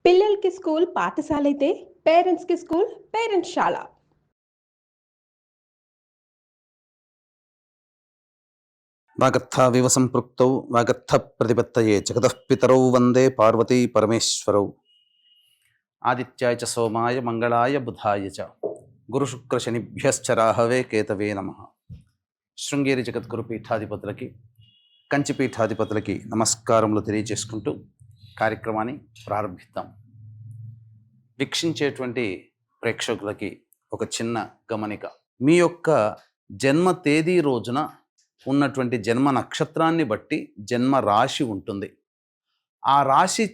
పిల్లలకి స్కూల్ పాఠశాలైతే పేరెంట్స్‌కి స్కూల్ పేరెంట్స్‌శాల. వాగర్థావివ సంపృక్తౌ వాగర్థ ప్రతిపత్తయే జగతః పితరౌ వందే పార్వతీ పరమేశ్వరౌ. ఆదిత్యాయ చ సోమాయ మంగళాయ బుధాయ చ గురుశుక్రశనిభ్యశ్చ రాహవే కేతవే నమః. శృంగేరి జగద్గురు పీఠాధిపతులకి, కంచి పీఠాధిపతులకి నమస్కారములు తెలియజేసుకుంటూ కార్యక్రమాన్ని ప్రారంభిద్దాం. వీక్షించేటువంటి ప్రేక్షకులకి ఒక చిన్న గమనిక. మీ యొక్క జన్మ తేదీ రోజున ఉన్నటువంటి జన్మ నక్షత్రాన్ని బట్టి జన్మ రాశి ఉంటుంది. ఆ రాశి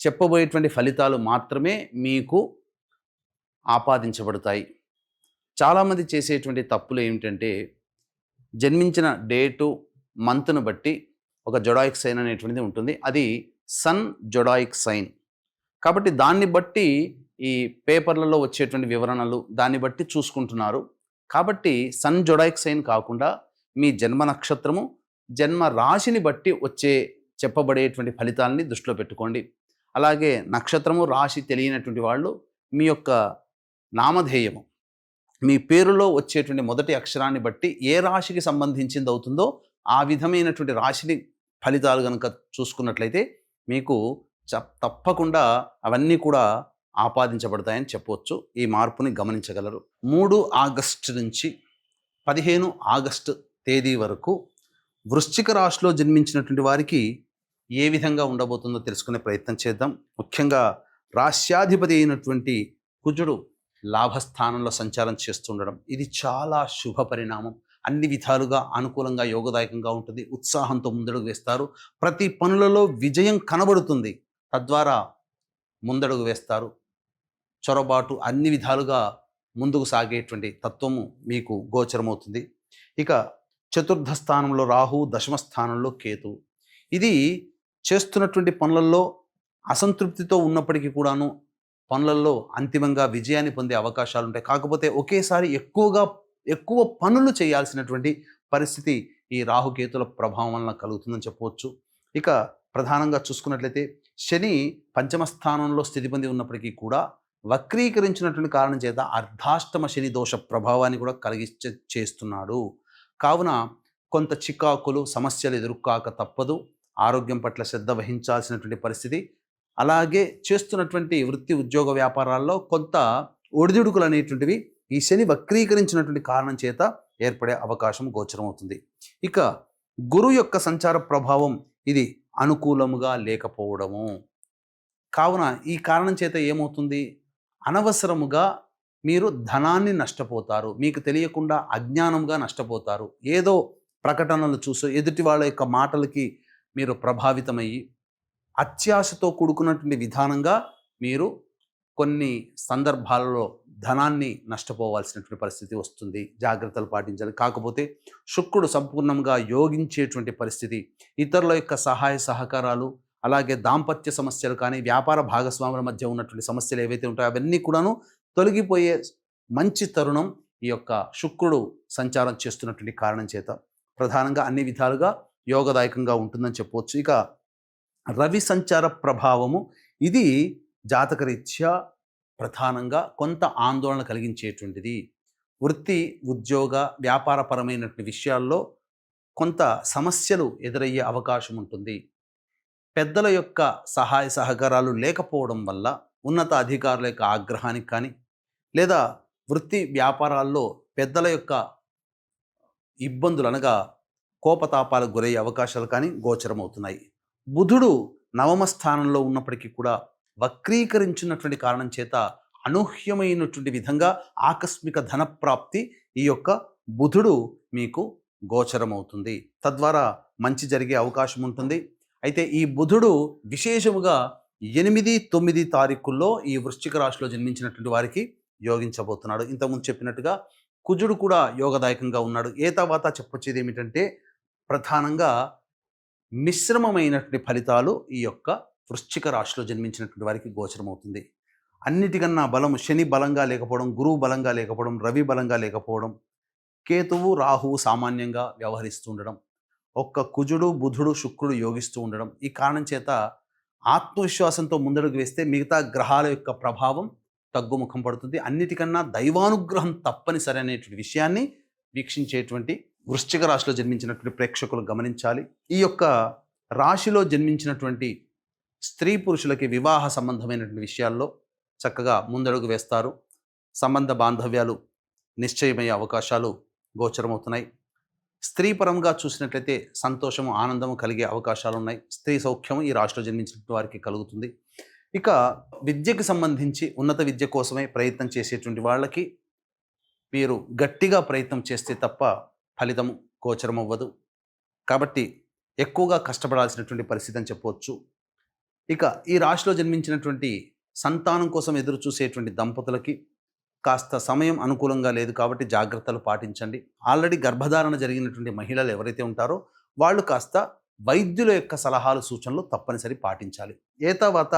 చెప్పబోయేటువంటి ఫలితాలు మాత్రమే మీకు ఆపాదించబడతాయి. చాలామంది చేసేటువంటి తప్పులు ఏమిటంటే, జన్మించిన డేటు మంత్ను బట్టి ఒక జొడాయిక్ సైన్ అనేటువంటిది ఉంటుంది. అది సన్ జొడాయిక్ సైన్. కాబట్టి దాన్ని బట్టి ఈ పేపర్లలో వచ్చేటువంటి వివరణలు దాన్ని బట్టి చూసుకుంటున్నారు. కాబట్టి సన్ జొడాయిక్ సైన్ కాకుండా మీ జన్మ నక్షత్రము, జన్మ రాశిని బట్టి వచ్చే చెప్పబడేటువంటి ఫలితాలని దృష్టిలో పెట్టుకోండి. అలాగే నక్షత్రము రాశి తెలియనటువంటి వాళ్ళు మీ యొక్క నామధేయము, మీ పేరులో వచ్చేటువంటి మొదటి అక్షరాన్ని బట్టి ఏ రాశికి సంబంధించింది అవుతుందో ఆ విధమైనటువంటి రాశిని ఫలితాలు కనుక చూసుకున్నట్లయితే మీకు తప్పకుండా అవన్నీ కూడా ఆపాదించబడతాయని చెప్పవచ్చు. ఈ మార్పుని గమనించగలరు. 3 ఆగస్టు నుంచి 15 ఆగస్టు తేదీ వరకు వృశ్చిక రాశిలో జన్మించినటువంటి వారికి ఏ విధంగా ఉండబోతుందో తెలుసుకునే ప్రయత్నం చేద్దాం. ముఖ్యంగా రాశ్యాధిపతి అయినటువంటి కుజుడు లాభస్థానంలో సంచారం చేస్తుండడం, ఇది చాలా శుభ పరిణామం. అన్ని విధాలుగా అనుకూలంగా, యోగదాయకంగా ఉంటుంది. ఉత్సాహంతో ముందడుగు వేస్తారు. ప్రతి పనులలో విజయం కనబడుతుంది. తద్వారా ముందడుగు వేస్తారు. చొరబాటు అన్ని విధాలుగా ముందుకు సాగేటువంటి తత్వము మీకు గోచరమవుతుంది. ఇక చతుర్థ స్థానంలో రాహు, దశమ స్థానంలో కేతు. ఇది చేస్తున్నటువంటి పనులలో అసంతృప్తితో ఉన్నప్పటికీ కూడాను పనులలో అంతిమంగా విజయాన్ని పొందే అవకాశాలు ఉంటాయి. కాకపోతే ఒకేసారి ఎక్కువ పనులు చేయాల్సినటువంటి పరిస్థితి ఈ రాహుకేతుల ప్రభావం వలన కలుగుతుందని చెప్పవచ్చు. ఇక ప్రధానంగా చూసుకున్నట్లయితే శని పంచమ స్థానంలో స్థితి పొంది ఉన్నప్పటికీ కూడా వక్రీకరించినటువంటి కారణం చేత అర్ధాష్టమ శని దోష ప్రభావాన్ని కూడా చేస్తున్నాడు. కావున కొంత చికాకులు, సమస్యలు ఎదుర్కాక తప్పదు. ఆరోగ్యం పట్ల శ్రద్ధ వహించాల్సినటువంటి పరిస్థితి. అలాగే చేస్తున్నటువంటి వృత్తి, ఉద్యోగ, వ్యాపారాల్లో కొంత ఒడిదుడుకులు అనేటువంటివి ఈ శని వక్రీకరించినటువంటి కారణం చేత ఏర్పడే అవకాశం గోచరమవుతుంది. ఇక గురు యొక్క సంచార ప్రభావం ఇది అనుకూలముగా లేకపోవడము. కావున ఈ కారణం చేత ఏమవుతుంది, అనవసరముగా మీరు ధనాన్ని నష్టపోతారు. మీకు తెలియకుండా అజ్ఞానంగా నష్టపోతారు. ఏదో ప్రకటనలు చూసి ఎదుటి వాళ్ళ యొక్క మాటలకి మీరు ప్రభావితమయ్యి అత్యాశతో కూడుకున్నటువంటి విధానంగా మీరు కొన్ని సందర్భాలలో ధనాన్ని నష్టపోవాల్సినటువంటి పరిస్థితి వస్తుంది. జాగ్రత్తలు పాటించాలి. కాకపోతే శుక్రుడు సంపూర్ణంగా యోగించేటువంటి పరిస్థితి, ఇతరుల యొక్క సహాయ సహకారాలు, అలాగే దాంపత్య సమస్యలు కానీ, వ్యాపార భాగస్వాముల మధ్య ఉన్నటువంటి సమస్యలు ఏవైతే ఉంటాయో అవన్నీ కూడాను తొలగిపోయే మంచి తరుణం ఈ యొక్క శుక్రుడు సంచారం చేస్తున్నటువంటి కారణం చేత ప్రధానంగా అన్ని విధాలుగా యోగదాయకంగా ఉంటుందని చెప్పవచ్చు. ఇక రవి సంచార ప్రభావము ఇది జాతకరీత్యా ప్రధానంగా కొంత ఆందోళన కలిగించేటువంటిది. వృత్తి, ఉద్యోగ, వ్యాపారపరమైనటువంటి విషయాల్లో కొంత సమస్యలు ఎదురయ్యే అవకాశం ఉంటుంది. పెద్దల యొక్క సహాయ సహకారాలు లేకపోవడం వల్ల ఉన్నత అధికారుల యొక్క ఆగ్రహానికి కానీ, లేదా వృత్తి వ్యాపారాల్లో పెద్దల యొక్క ఇబ్బందులు అనగా కోపతాపాలకు గురయ్యే అవకాశాలు కానీ గోచరమవుతున్నాయి. బుధుడు నవమ స్థానంలో ఉన్నప్పటికీ కూడా వక్రీకరించినటువంటి కారణం చేత అనూహ్యమైనటువంటి విధంగా ఆకస్మిక ధనప్రాప్తి ఈ యొక్క బుధుడు మీకు గోచరమవుతుంది. తద్వారా మంచి జరిగే అవకాశం ఉంటుంది. అయితే ఈ బుధుడు విశేషముగా 8, 9 తారీఖుల్లో ఈ వృశ్చిక రాశిలో జన్మించినటువంటి వారికి యోగించబోతున్నాడు. ఇంతకుముందు చెప్పినట్టుగా కుజుడు కూడా యోగదాయకంగా ఉన్నాడు. తర్వాత చెప్పొచ్చేది ఏమిటంటే, ప్రధానంగా మిశ్రమమైనటువంటి ఫలితాలు ఈ యొక్క వృశ్చిక రాశిలో జన్మించినటువంటి వారికి గోచరమవుతుంది. అన్నిటికన్నా బలం శని బలంగా లేకపోవడం, గురువు బలంగా లేకపోవడం, రవి బలంగా లేకపోవడం, కేతువు, రాహువు సామాన్యంగా వ్యవహరిస్తూ ఉండడం, ఒక్క కుజుడు, బుధుడు, శుక్రుడు యోగిస్తూ ఉండడం, ఈ కారణం చేత ఆత్మవిశ్వాసంతో ముందడుగు వేస్తే మిగతా గ్రహాల యొక్క ప్రభావం తగ్గుముఖం పడుతుంది. అన్నిటికన్నా దైవానుగ్రహం తప్పనిసరి అనేటువంటి విషయాన్ని వీక్షించేటువంటి వృశ్చిక రాశిలో జన్మించినటువంటి ప్రేక్షకులు గమనించాలి. ఈ యొక్క రాశిలో జన్మించినటువంటి స్త్రీ పురుషులకి వివాహ సంబంధమైనటువంటి విషయాల్లో చక్కగా ముందడుగు వేస్తారు. సంబంధ బాంధవ్యాలు నిశ్చయమయ్యే అవకాశాలు గోచరమవుతున్నాయి. స్త్రీ పరంగా చూసినట్లయితే సంతోషము ఆనందము కలిగే అవకాశాలు ఉన్నాయి. స్త్రీ సౌఖ్యము ఈ రాశిలో జన్మించిన వారికి కలుగుతుంది. ఇక విద్యకు సంబంధించి ఉన్నత విద్య కోసమే ప్రయత్నం చేసేటువంటి వాళ్ళకి వీరు గట్టిగా ప్రయత్నం చేస్తే తప్ప ఫలితము గోచరం అవ్వదు. కాబట్టి ఎక్కువగా కష్టపడాల్సినటువంటి పరిస్థితి అని చెప్పవచ్చు. ఇక ఈ రాశిలో జన్మించినటువంటి సంతానం కోసం ఎదురు చూసేటువంటి దంపతులకి కాస్త సమయం అనుకూలంగా లేదు కాబట్టి జాగ్రత్తలు పాటించండి. ఆల్రెడీ గర్భధారణ జరిగినటువంటి మహిళలు ఎవరైతే ఉంటారో వాళ్ళు కాస్త వైద్యుల యొక్క సలహాలు సూచనలు తప్పనిసరి పాటించాలి. తర్వాత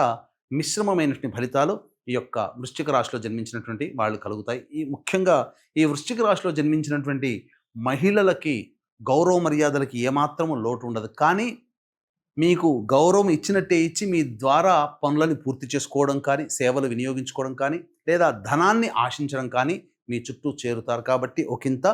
మిశ్రమమైనటువంటి ఫలితాలు ఈ యొక్క వృశ్చిక రాశిలో జన్మించినటువంటి వాళ్ళు కలుగుతాయి. ముఖ్యంగా ఈ వృశ్చిక రాశిలో జన్మించినటువంటి మహిళలకి గౌరవ మర్యాదలకి ఏమాత్రము లోటు ఉండదు. కానీ మీకు గౌరవం ఇచ్చినట్టే ఇచ్చి మీ ద్వారా పనులను పూర్తి చేసుకోవడం కానీ, సేవలు వినియోగించుకోవడం కానీ, లేదా ధనాన్ని ఆశించడం కానీ మీ చుట్టూ చేరుతారు. కాబట్టి ఒకంత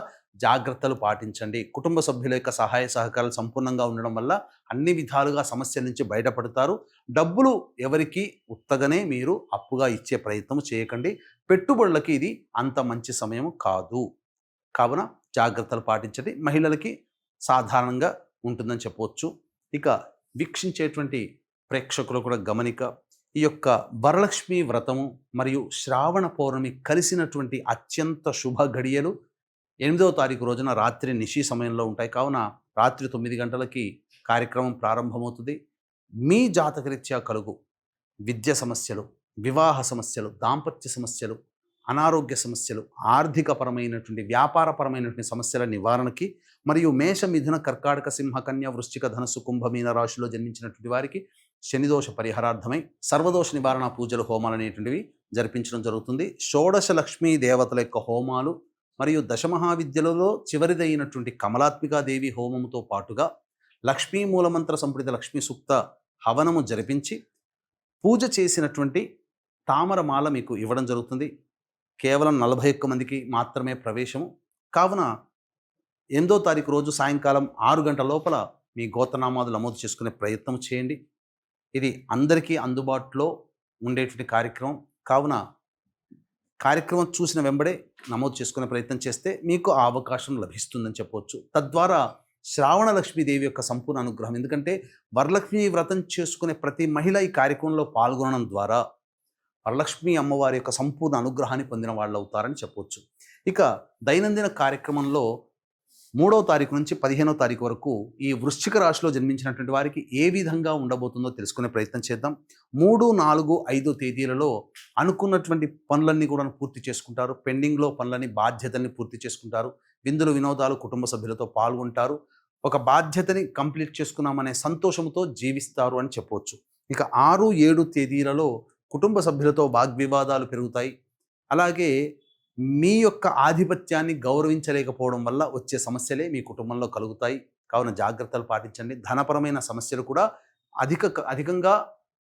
జాగ్రత్తలు పాటించండి. కుటుంబ సభ్యుల యొక్క సహాయ సహకారాలు సంపూర్ణంగా ఉండడం వల్ల అన్ని విధాలుగా సమస్యల నుంచి బయటపడతారు. డబ్బులు ఎవరికి ఉత్తగానే మీరు అప్పుగా ఇచ్చే ప్రయత్నం చేయకండి. పెట్టుబడులకి ఇది అంత మంచి సమయం కాదు. కావున జాగ్రత్తలు పాటించండి. మహిళలకి సాధారణంగా ఉంటుందని చెప్పవచ్చు. ఇక వీక్షించేటువంటి ప్రేక్షకులు కూడా గమనిక, ఈ యొక్క వరలక్ష్మి వ్రతము మరియు శ్రావణ పౌర్ణమి కలిసినటువంటి అత్యంత శుభ గడియలు 8వ తారీఖు రోజున రాత్రి నిశి సమయంలో ఉంటాయి. కావున రాత్రి 9 గంటలకి కార్యక్రమం ప్రారంభమవుతుంది. మీ జాతకరీత్యా కలుగు విద్య సమస్యలు, వివాహ సమస్యలు, దాంపత్య సమస్యలు, అనారోగ్య సమస్యలు, ఆర్థికపరమైనటువంటి వ్యాపారపరమైనటువంటి సమస్యల నివారణకి మరియు మేష, మిథున, కర్కాటక, సింహ, కన్య, వృశ్చిక, ధనస్సు, కుంభ, మీన రాశిలో జన్మించినటువంటి వారికి శనిదోష పరిహారార్థమై సర్వదోష నివారణ పూజలు, హోమాలు అనేటువంటివి జరిపించడం జరుగుతుంది. షోడశ లక్ష్మీ దేవతల యొక్క హోమాలు మరియు దశమహావిద్యలలో చివరిదైనటువంటి కమలాత్మికాదేవి హోమముతో పాటుగా లక్ష్మీ మూలమంత్ర సంపుటిత లక్ష్మీ సూక్త హవనము జరిపించి పూజ చేసినటువంటి తామరమాల మీకు ఇవ్వడం జరుగుతుంది. కేవలం 41 మందికి మాత్రమే ప్రవేశము. కావున 8వ తారీఖు రోజు సాయంకాలం 6 గంటల లోపల మీ గోత్రనామాలు నమోదు చేసుకునే ప్రయత్నం చేయండి. ఇది అందరికీ అందుబాటులో ఉండేటువంటి కార్యక్రమం. కావున కార్యక్రమం చూసిన వెంబడే నమోదు చేసుకునే ప్రయత్నం చేస్తే మీకు ఆ అవకాశం లభిస్తుందని చెప్పవచ్చు. తద్వారా శ్రావణ లక్ష్మీదేవి యొక్క సంపూర్ణ అనుగ్రహం, ఎందుకంటే వరలక్ష్మి వ్రతం చేసుకునే ప్రతి మహిళ ఈ కార్యక్రమంలో పాల్గొనడం ద్వారా వరలక్ష్మి అమ్మవారి యొక్క సంపూర్ణ అనుగ్రహాన్ని పొందిన వాళ్ళు అవుతారని చెప్పవచ్చు. ఇక దైనందిన కార్యక్రమంలో 3వ తారీఖు నుంచి 15వ తారీఖు వరకు ఈ వృశ్చిక రాశిలో జన్మించినటువంటి వారికి ఏ విధంగా ఉండబోతుందో తెలుసుకునే ప్రయత్నం చేద్దాం. 3, 4, 5 తేదీలలో అనుకున్నటువంటి పనులన్నీ కూడా పూర్తి చేసుకుంటారు. పెండింగ్లో పనులని, బాధ్యతల్ని పూర్తి చేసుకుంటారు. విందులు, వినోదాలు, కుటుంబ సభ్యులతో పాల్గొంటారు. ఒక బాధ్యతని కంప్లీట్ చేసుకున్నామనే సంతోషంతో జీవిస్తారు అని చెప్పవచ్చు. ఇక 6, 7 తేదీలలో కుటుంబ సభ్యులతో వాగ్వివాదాలు పెరుగుతాయి. అలాగే మీ యొక్క ఆధిపత్యాన్ని గౌరవించలేకపోవడం వల్ల వచ్చే సమస్యలే మీ కుటుంబంలో కలుగుతాయి. కావున జాగ్రత్తలు పాటించండి. ధనపరమైన సమస్యలు కూడా అధికంగా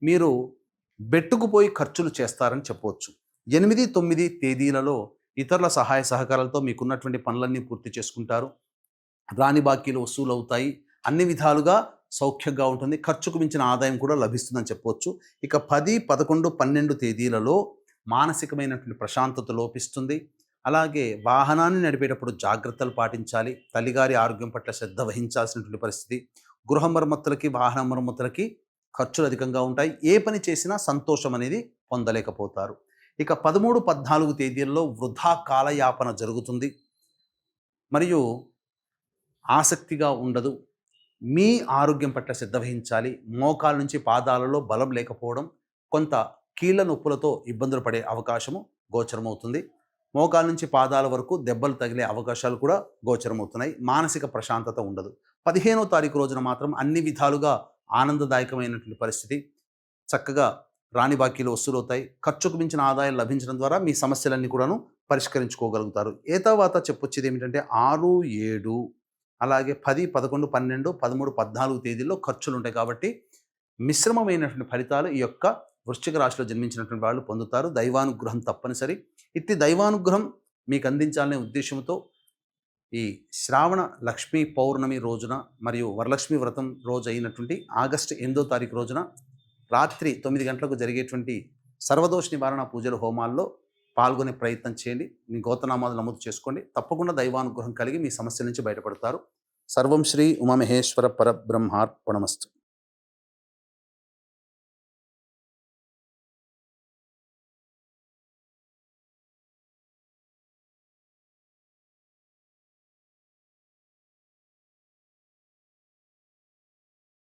మీరు బెట్టుకుపోయి ఖర్చులు చేస్తారని చెప్పవచ్చు. 8, 9 తేదీలలో ఇతరుల సహాయ సహకారాలతో మీకున్నటువంటి పనులన్నీ పూర్తి చేసుకుంటారు. రాని బాకీలు వసూలు అవుతాయి. అన్ని విధాలుగా సౌఖ్యంగా ఉంటుంది. ఖర్చుకు మించిన ఆదాయం కూడా లభిస్తుందని చెప్పవచ్చు. ఇక 10, 11, 12 తేదీలలో మానసికమైనటువంటి ప్రశాంతత లోపిస్తుంది. అలాగే వాహనాన్ని నడిపేటప్పుడు జాగ్రత్తలు పాటించాలి. తల్లిగారి ఆరోగ్యం పట్ల శ్రద్ధ వహించాల్సినటువంటి పరిస్థితి. గృహ మరమ్మతులకి, వాహన మరమ్మతులకి ఖర్చులు అధికంగా ఉంటాయి. ఏ పని చేసినా సంతోషం అనేది పొందలేకపోతారు. ఇక 13, 14 తేదీల్లో వృధా కాలయాపన జరుగుతుంది మరియు ఆసక్తిగా ఉండదు. మీ ఆరోగ్యం పట్ల శ్రద్ధ వహించాలి. మోకాల నుంచి పాదాలలో బలం లేకపోవడం, కొంత కీళ్ళ నొప్పులతో ఇబ్బందులు పడే అవకాశము గోచరమవుతుంది. మోకాల నుంచి పాదాల వరకు దెబ్బలు తగిలే అవకాశాలు కూడా గోచరమవుతున్నాయి. మానసిక ప్రశాంతత ఉండదు. 15వ తారీఖు రోజున మాత్రం అన్ని విధాలుగా ఆనందదాయకమైనటువంటి పరిస్థితి. చక్కగా రాని బాకీలు వసూలవుతాయి. ఖర్చుకు మించిన ఆదాయం లభించడం ద్వారా మీ సమస్యలన్నీ కూడాను పరిష్కరించుకోగలుగుతారు. తర్వాత చెప్పొచ్చేది ఏమిటంటే 6, 7 అలాగే 10, 11, 12, 13, 14 తేదీల్లో ఖర్చులు ఉంటాయి. కాబట్టి మిశ్రమమైనటువంటి ఫలితాలు ఈ యొక్క వృశ్చిక రాశిలో జన్మించినటువంటి వాళ్ళు పొందుతారు. దైవానుగ్రహం తప్పనిసరి. ఇట్టి దైవానుగ్రహం మీకు అందించాలనే ఉద్దేశంతో ఈ శ్రావణ లక్ష్మీ పౌర్ణమి రోజున మరియు వరలక్ష్మి వ్రతం రోజు అయినటువంటి ఆగస్టు 8వ తారీఖు రోజున రాత్రి 9 గంటలకు జరిగేటువంటి సర్వదోష నివారణ పూజల హోమాల్లో పాల్గొనే ప్రయత్నం చేయండి. మీ గోత్రనామాలు నమోదు చేసుకోండి. తప్పకుండా దైవానుగ్రహం కలిగి మీ సమస్యల నుంచి బయటపడతారు. సర్వం శ్రీ ఉమామహేశ్వర పరబ్రహ్మార్పణమస్తు.